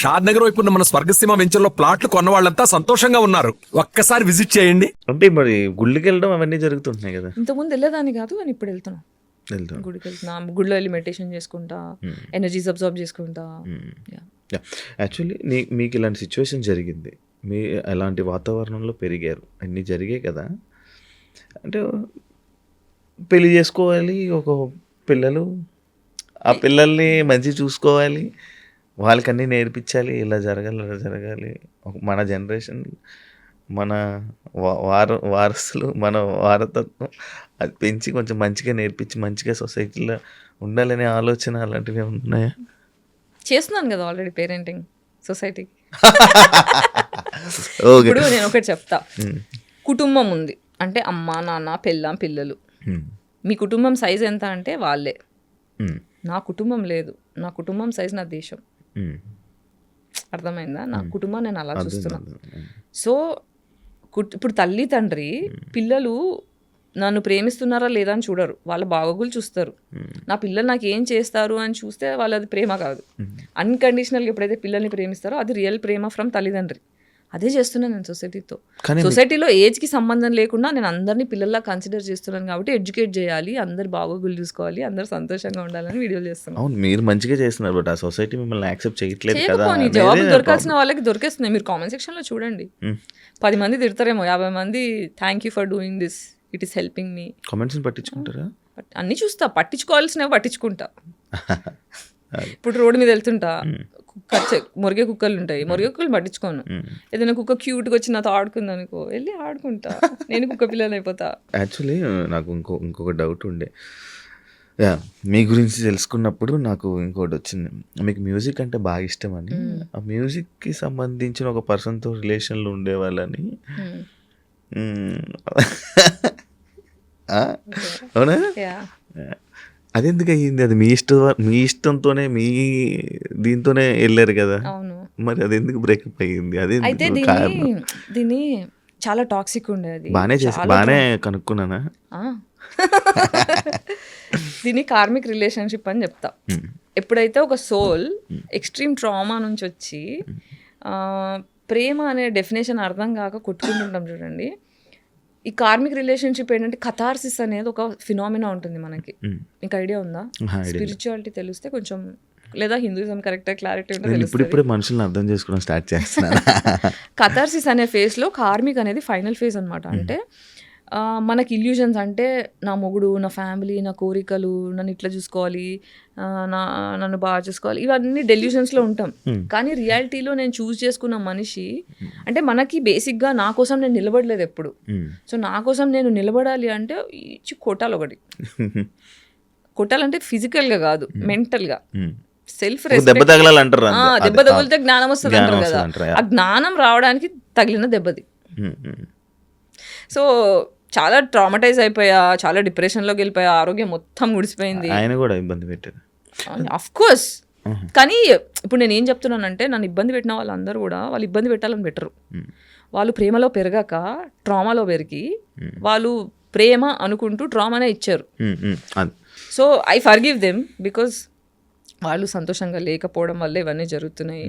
షాద్ నగర్ వైపు ఉన్న మన స్వర్గసీమ వెంచర్లో ప్లాట్లు కొన్న వాళ్ళంతా సంతోషంగా ఉన్నారు. ఒక్కసారి విజిట్ చేయండి. అంటే మరి గుళ్ళకి వెళ్ళడం అవన్నీ జరుగుతుంటున్నాయి కదా. ఇంతకుముందు వెళ్ళేదాన్ని కాదు కానీ ఇప్పుడు వెళ్తున్నాం. గుడికి వెళ్తున్నా, గుడిలో వెళ్ళి మెడిటేషన్ చేసుకుంటా, ఎనర్జీస్ అబ్జర్వ్ చేసుకుంటా. యాక్చువల్లీ మీకు ఇలాంటి సిచ్యువేషన్ జరిగింది, మీ ఎలాంటి వాతావరణంలో పెరిగారు, అన్నీ జరిగాయి కదా. అంటే పెళ్లి చేసుకోవాలి, ఒక పిల్లలు, ఆ పిల్లల్ని మంచి చూసుకోవాలి, వాళ్ళకి అన్నీ నేర్పించాలి, ఇలా జరగాలి అలా జరగాలి. మన జనరేషన్, మన వారసులు, మన వారతత్వం అది పెంచి కొంచెం మంచిగా నేర్పించి మంచిగా సొసైటీలో ఉండాలనే ఆలోచన అలాంటివి ఉన్నాయా? చేస్తున్నాను కదా ఆల్రెడీ పేరెంటింగ్ సొసైటీకి. ఓకే, ఇప్పుడు నేను ఒకటి చెప్తా. కుటుంబం ఉంది అంటే అమ్మ నాన్న పెళ్ళాం పిల్లలు. మీ కుటుంబం సైజ్ ఎంత అంటే వాళ్ళే. నా కుటుంబం లేదు, నా కుటుంబం సైజ్ నా దేశం. అర్థమైందా? నా కుటుంబం నేను అలా చూస్తున్నా. సో ఇప్పుడు తల్లి తండ్రి పిల్లలు నన్ను ప్రేమిస్తున్నారా లేదా అని చూడరు, వాళ్ళ బాగోగులు చూస్తారు. నా పిల్లలు నాకు ఏం చేస్తారు అని చూస్తే వాళ్ళది ప్రేమ కాదు. అన్కండిషనల్గా ఎప్పుడైతే పిల్లల్ని ప్రేమిస్తారో అది రియల్ ప్రేమ ఫ్రమ్ తల్లిదండ్రి. అదే చేస్తున్నాను నేను సొసైటీతో. సొసైటీలో ఏజ్కి సంబంధం లేకుండా నేను అందరినీ పిల్లల్లా కన్సిడర్ చేస్తున్నాను కాబట్టి ఎడ్యుకేట్ చేయాలి, అందరు బాగోగులు చూసుకోవాలి, అందరు సంతోషంగా ఉండాలని వీడియోలు చేస్తున్నాను. అవును, మీరు మంచిగా చేస్తున్నారు, బట్ ఆ సొసైటీ మిమ్మల్ని యాక్సెప్ట్ చేయట్లేదు కదా. జవాబు దొరకాల్సిన వాళ్ళకి దొరికేస్తున్నాయి. మీరు కామెంట్ సెక్షన్లో చూడండి, 10 మంది తిడతారేమో, 50 మంది thank you for doing this, it is helping me. Comments పట్టించుకుంటారా? అన్నీ చూస్తా, పట్టించుకోవాల్సినవి పట్టించుకుంటా. ఇప్పుడు రోడ్డు మీద వెళ్తుంటా, మురిగే కుక్కలు ఉంటాయి, మురిగే కుక్కలు పట్టించుకోను. ఏదైనా కుక్క క్యూట్గా వచ్చి నాతో ఆడుకుంది అనుకో, వెళ్ళి ఆడుకుంటా, నేను కుక్క పిల్లలు అయిపోతా. యాక్చువల్లీ నాకు ఇంకొక డౌట్ ఉండే, మీ గురించి తెలుసుకున్నప్పుడు నాకు ఇంకోటి వచ్చింది. మీకు మ్యూజిక్ అంటే బాగా ఇష్టం అని, ఆ మ్యూజిక్కి సంబంధించిన ఒక పర్సన్తో రిలేషన్లో ఉండేవాళ్ళని. అవునా? అదెందుకు అయ్యింది? అది మీ ఇష్టంతోనే మీ దీంతోనే వెళ్ళారు కదా, మరి అది ఎందుకు బ్రేకప్ అయ్యింది? అదే అయితే దీన్ని చాలా టాక్సిక్ ఉండేది. బాగానే కనుక్కున్నానా? దీన్ని కార్మిక్ రిలేషన్షిప్ అని చెప్తా. ఎప్పుడైతే ఒక సోల్ ఎక్స్ట్రీమ్ ట్రామా నుంచి వచ్చి ప్రేమ అనే డెఫినేషన్ అర్థం కాక కొట్టుకుంటుంటాం చూడండి. ఈ కార్మిక్ రిలేషన్షిప్ ఏంటంటే కథార్సిస్ అనేది ఒక ఫినామినా ఉంటుంది మనకి. మీకు ఐడియా ఉందా? స్పిరిచువాలిటీ తెలిస్తే కొంచెం, లేదా హిందూయిజం కరెక్ట్ క్లారిటీ ఉంటే ఇప్పుడు మనుషులను అర్థం చేసుకోవడం స్టార్ట్ చేస్తున్నాను. కథార్సిస్ అనే ఫేజ్లో కార్మిక్ అనేది ఫైనల్ ఫేజ్ అనమాట. అంటే మనకి ఇల్యూజన్స్, అంటే నా మొగుడు, నా ఫ్యామిలీ, నా కోరికలు, నన్ను ఇట్లా చూసుకోవాలి, నన్ను బాగా చూసుకోవాలి, ఇవన్నీ డెల్యూషన్స్లో ఉంటాం. కానీ రియాలిటీలో నేను చూస్ చేసుకున్న మనిషి అంటే మనకి బేసిక్గా నా కోసం నేను నిలబడలేదు ఎప్పుడు. సో నా కోసం నేను నిలబడాలి అంటే ఇచ్చి కొట్టాలి. ఒకటి కొట్టాలంటే ఫిజికల్గా కాదు, మెంటల్గా. Self respect. దెబ్బ తగిలితే జ్ఞానం వస్తుంది అంటారు కదా, ఆ జ్ఞానం రావడానికి తగిలిన దెబ్బది. సో చాలా ట్రామటైజ్ అయిపోయా, చాలా డిప్రెషన్లోకి వెళ్ళిపోయా, ఆరోగ్యం మొత్తం ముడిసిపోయింది. ఆయన కూడా ఇబ్బంది పెట్టారు అఫ్ కోర్స్. కానీ ఇప్పుడు నేను ఏం చెప్తున్నానంటే, నన్ను ఇబ్బంది పెట్టిన వాళ్ళందరూ కూడా వాళ్ళు ఇబ్బంది పెట్టాలని పెట్టరు. వాళ్ళు ప్రేమలో పెరగాక ట్రామాలో పెరిగి వాళ్ళు ప్రేమ అనుకుంటూ ట్రామానే ఇచ్చారు. So I forgive them because వాళ్ళు సంతోషంగా లేకపోవడం వల్ల ఇవన్నీ జరుగుతున్నాయి.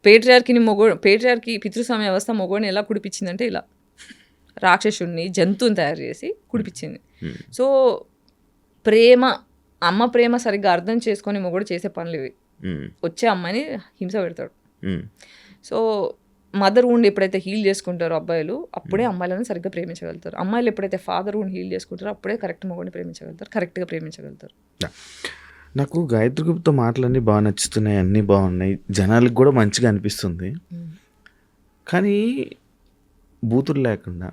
పేట్రియార్కి పితృస్వామ్య వ్యవస్థ మొగోడిని ఎలా కుడిపించిందంటే ఇలా రాక్షసుడిని, జంతువుని తయారు చేసి కుడిపించింది. సో ప్రేమ, అమ్మ ప్రేమ సరిగ్గా అర్థం చేసుకొని మొగోడు చేసే పనులు ఇవి. వచ్చే అమ్మాయిని హింస పెడతాడు. సో మదర్ వుండ్ ఎప్పుడైతే హీల్ చేసుకుంటారో అబ్బాయిలు, అప్పుడే అమ్మాయిలను సరిగ్గా ప్రేమించగలుగుతారు. అమ్మాయిలు ఎప్పుడైతే ఫాదర్ వుండ్ హీల్ చేసుకుంటారో అప్పుడే కరెక్ట్ మొగోడిని ప్రేమించగలుగుతారు, కరెక్ట్గా ప్రేమించగలుగుతారు. నాకు గాయత్రి గుప్తా మాటలన్నీ బాగా నచ్చుతున్నాయి, అన్నీ బాగున్నాయి, జనాలకు కూడా మంచిగా అనిపిస్తుంది. కానీ బూతులు లేకుండా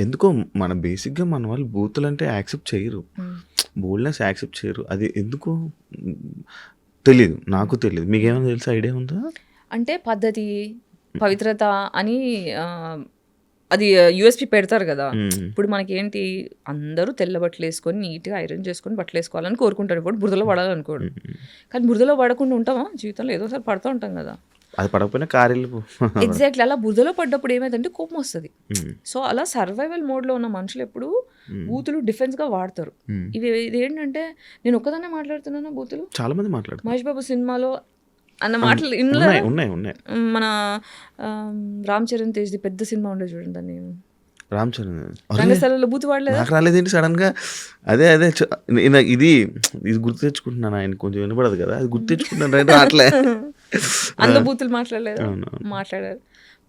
ఎందుకో మన బేసిక్గా మన వాళ్ళు బూతులు అంటే యాక్సెప్ట్ చేయరు, బోల్డ్నెస్ యాక్సెప్ట్ చేయరు. అది ఎందుకో తెలీదు, నాకు తెలియదు. మీకేమైనా తెలుసా? ఐడియా ఉందా? అంటే పద్ధతి, పవిత్రత అని అది యూఎస్పీ పెడతారు కదా. ఇప్పుడు మనకి ఏంటి, అందరూ తెల్ల బట్టలు వేసుకొని నీట్గా ఐరన్ చేసుకొని బట్టలు వేసుకోవాలని కోరుకుంటారు. ఇప్పుడు బురదలో పడాలనుకోడు. కానీ బురదలో పడకుండా ఉంటామా? జీవితంలో ఏదో ఒకసారి పడుతూ ఉంటాం కదా. అది పడకపోయినా కారీలు. ఎగ్జాక్ట్లీ. అలా బురదలో పడ్డప్పుడు ఏమైందంటే కోపం వస్తుంది. సో అలా సర్వైవల్ మోడ్లో ఉన్న మనుషులు ఎప్పుడు బూతులు డిఫెన్స్గా వాడతారు. ఇది ఏంటంటే నేను ఒక్కదాన్నే మాట్లాడుతున్నాను, బూతులు చాలా మంది మాట్లాడుతారు. మహేష్ బాబు సినిమాలో అన్న మాటలు ఇంట్లో ఉన్నాయి ఉన్నాయి ఉన్నాయి. మన రామ్ చరణ్ తేజ్ది పెద్ద సినిమా ఉండే చూడండి దాన్ని రామ్ చరణ్ రంగస్థలంలో బూతు వాడలేదు. నాకు రాలేదేంటి సడన్గా? అదే ఇది గుర్తు తెచ్చుకుంటున్నాను. ఆయన కొంచెం వినపడదు కదా, అది గుర్తు తెచ్చుకుంటున్నాను. రైట్ రావట్లే. అందరూ బూతులు మాట్లాడలేదు, మాట్లాడారు.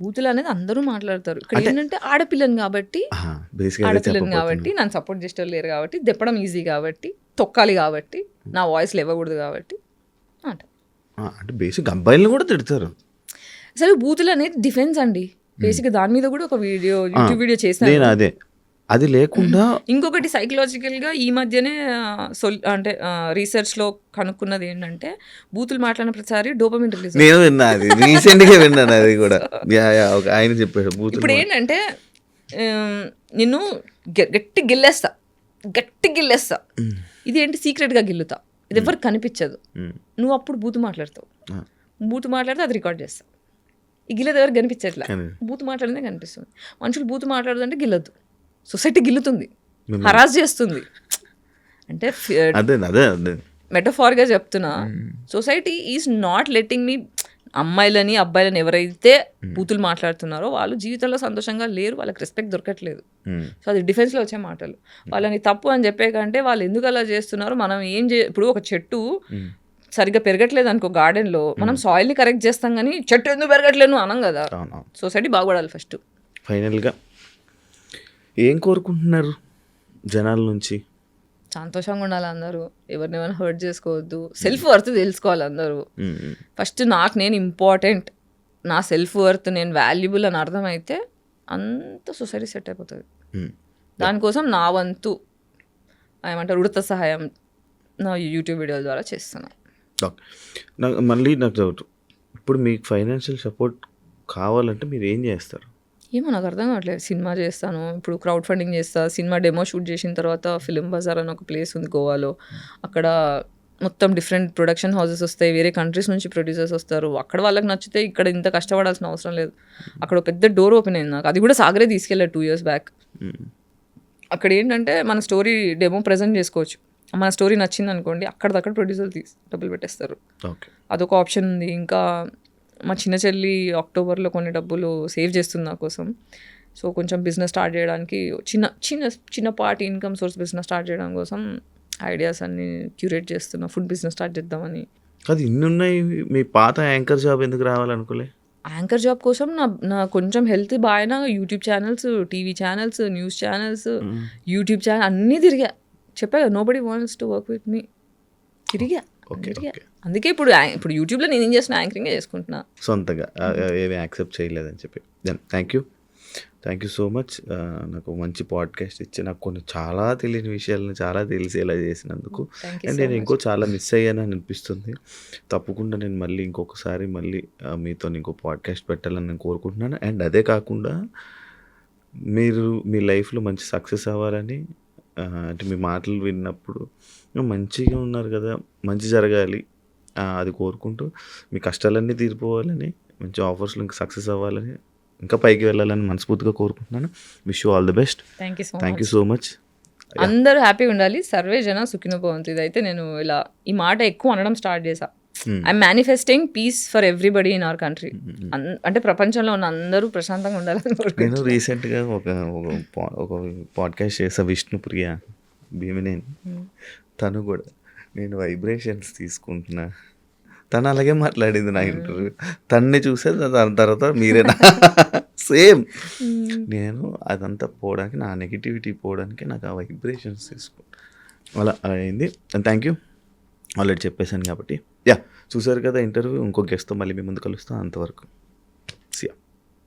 బూతులు అనేది అందరూ మాట్లాడతారు. ఇక్కడ ఏంటంటే ఆడపిల్లని కాబట్టి నన్ను సపోర్ట్ చేసే లేరు కాబట్టి, దెప్పడం ఈజీ కాబట్టి, తొక్కాలి కాబట్టి, నా వాయిస్ లేవకూడదు కాబట్టి అంటే బేసిక్ అబ్బాయిలను కూడా తిడతారు. అసలు బూతులు అనేది డిఫెన్స్ అండి. బేసిక్ దాని మీద కూడా ఒక వీడియో, యూట్యూబ్ వీడియో చేసిన. అదే అది లేకుండా ఇంకొకటి సైకలాజికల్ గా ఈ మధ్యనే అంటే రీసెర్చ్ లో కనుక్కున్నది ఏంటంటే బూతులు మాట్లాడిన ప్రతిసారి డోపమిన్ రిలీజ్. నేను విన్నా, అది రీసెంట్ గా విన్నాను అది కూడా. ఆయన చెప్పాడు బూతులు. ఇప్పుడు ఏంటంటే నిన్ను గట్టి గిల్లేస్తా, ఇది ఏంటి సీక్రెట్ గా గిల్లుతా, ఇది ఎవరికి కనిపించదు. నువ్వు అప్పుడు బూతు మాట్లాడతావు, బూతు మాట్లాడితే అది రికార్డ్ చేస్తావు. ఈ గిల్లదు ఎవరికి కనిపించట్లా, బూతు మాట్లాడితే కనిపిస్తుంది. మనుషులు బూతు మాట్లాడదంటే గిల్లద్దు, సొసైటీ గిల్లుతుంది, హరాస్ చేస్తుంది. అంటే మెటఫార్గా చెప్తున్నా, సొసైటీ ఈజ్ నాట్ లెట్టింగ్ మీ. అమ్మాయిలని అబ్బాయిలని ఎవరైతే బూతులు మాట్లాడుతున్నారో వాళ్ళు జీవితంలో సంతోషంగా లేరు, వాళ్ళకి రెస్పెక్ట్ దొరకట్లేదు. సో అది డిఫెన్స్లో వచ్చే మాటలు. వాళ్ళని తప్పు అని చెప్పే కంటే వాళ్ళు ఎందుకు అలా చేస్తున్నారో మనం ఇప్పుడు ఒక చెట్టు సరిగ్గా పెరగట్లేదు అనుకో గార్డెన్లో, మనం సాయిల్ని కరెక్ట్ చేస్తాం కానీ చెట్టు ఎందుకు పెరగట్లేదు అనం కదా. సొసైటీ బాగుపడాలి ఫస్ట్. ఫైనల్గా ఏం కోరుకుంటున్నారు జనాల నుంచి? సంతోషంగా ఉండాలి అందరూ, ఎవరినైనా హర్ట్ చేసుకోవద్దు, సెల్ఫ్ వర్త్ తెలుసుకోవాలి అందరూ. ఫస్ట్ నాకు నేను ఇంపార్టెంట్, నా సెల్ఫ్ వర్త్ నేను వాల్యుబుల్ అని అర్థమైతే అంత సొసైటీ సెట్ అయిపోతుంది. దానికోసం నా వంతు ఏమంటారు ఉడత సహాయం నా యూట్యూబ్ వీడియోల ద్వారా చేస్తున్నా. మళ్ళీ నాకు డౌట్, ఇప్పుడు మీకు ఫైనాన్షియల్ సపోర్ట్ కావాలంటే మీరు ఏం చేస్తారు? ఏమో నాకు అర్థం కావట్లేదు. సినిమా చేస్తాను, ఇప్పుడు క్రౌడ్ ఫండింగ్ చేస్తా. సినిమా డెమో షూట్ చేసిన తర్వాత ఫిలిం బజార్ అని ఒక ప్లేస్ ఉంది గోవాలో, అక్కడ మొత్తం డిఫరెంట్ ప్రొడక్షన్ హౌసెస్ వస్తాయి, వేరే కంట్రీస్ నుంచి ప్రొడ్యూసర్స్ వస్తారు. అక్కడ వాళ్ళకి నచ్చితే ఇక్కడ ఇంత కష్టపడాల్సిన అవసరం లేదు. అక్కడ ఒక పెద్ద డోర్ ఓపెన్ అయింది నాకు, అది కూడా సాగరే తీసుకెళ్ళాడు 2 years బ్యాక్. అక్కడ ఏంటంటే మన స్టోరీ డెమో ప్రజెంట్ చేసుకోవచ్చు, మన స్టోరీ నచ్చింది అనుకోండి, అక్కడిదక్కడ ప్రొడ్యూసర్ డబ్బులు పెట్టేస్తారు. అదొక ఆప్షన్ ఉంది. ఇంకా మా చిన్న చెల్లి అక్టోబర్లో కొన్ని డబ్బులు సేవ్ చేస్తుంది నా కోసం. సో కొంచెం బిజినెస్ స్టార్ట్ చేయడానికి చిన్నపాటి ఇన్కమ్ సోర్స్ బిజినెస్ స్టార్ట్ చేయడం కోసం ఐడియాస్ అన్ని క్యూరేట్ చేస్తున్నా. ఫుడ్ బిజినెస్ స్టార్ట్ చేద్దామని. అది ఇన్ని ఉన్నాయి, మీ పాత యాంకర్ జాబ్ ఎందుకు రావాలనుకోలే? యాంకర్ జాబ్ కోసం నా కొంచెం హెల్త్ బాగా YouTube channels, TV channels, news channels, YouTube channel అన్నీ తిరిగా. చెప్పా nobody wants to work with me. తిరిగా. అందుకే ఇప్పుడు యూట్యూబ్లో నేను ఏం చేస్తున్నా, యాంకరింగే చేసుకుంటున్నా సొంతగా, ఏమి యాక్సెప్ట్ చేయలేదని చెప్పి. Thank you so much. నాకు మంచి పాడ్కాస్ట్ ఇచ్చి నాకు కొన్ని చాలా తెలియని విషయాలను చాలా తెలిసేలా చేసినందుకు. అండ్ నేను ఇంకో చాలా మిస్ అయ్యానని అనిపిస్తుంది. తప్పకుండా నేను మళ్ళీ ఇంకొకసారి మీతో ఇంకో పాడ్కాస్ట్ పెట్టాలని నేను కోరుకుంటున్నాను. అండ్ అదే కాకుండా మీరు మీ లైఫ్లో మంచి సక్సెస్ అవ్వాలని, అంటే మీ మాటలు విన్నప్పుడు మంచిగా ఉన్నారు కదా, మంచి జరగాలి అది కోరుకుంటూ, మీ కష్టాలన్నీ తీరిపోవాలని, మంచి ఆఫర్స్లో ఇంకా సక్సెస్ అవ్వాలని, ఇంకా పైకి వెళ్ళాలని మనస్ఫూర్తిగా కోరుకుంటున్నాను. Wish you all the best. Thank you so much. అందరూ హ్యాపీగా ఉండాలి. సర్వే జన సుఖినో భవంతు. ఇదైతే నేను ఇలా ఈ మాట ఎక్కువ అనడం స్టార్ట్ చేశా. I'm manifesting peace for everybody in our country. అంటే ప్రపంచంలో ఉన్న అందరూ ప్రశాంతంగా ఉండాలని. నేను రీసెంట్గా ఒక పాడ్కాస్ట్ చేసా, విష్ణుప్రియ భీమినేని. తను కూడా నేను వైబ్రేషన్స్ తీసుకుంటున్నా, తను అలాగే మాట్లాడింది నా ఇంటర్వ్యూ. తన్ని చూసే దాని తర్వాత మీరేనా సేమ్. నేను అదంతా పోవడానికి, నా నెగిటివిటీ పోవడానికి నాకు ఆ వైబ్రేషన్స్ తీసుకుంటా, అలా అయింది. థ్యాంక్ యూ, ఆల్రెడీ చెప్పేశాను కాబట్టి. చూసారు కదా ఇంటర్వ్యూ. ఇంకో గెస్ట్తో మళ్ళీ మీ ముందు కలుస్తాను. అంతవరకు సియా.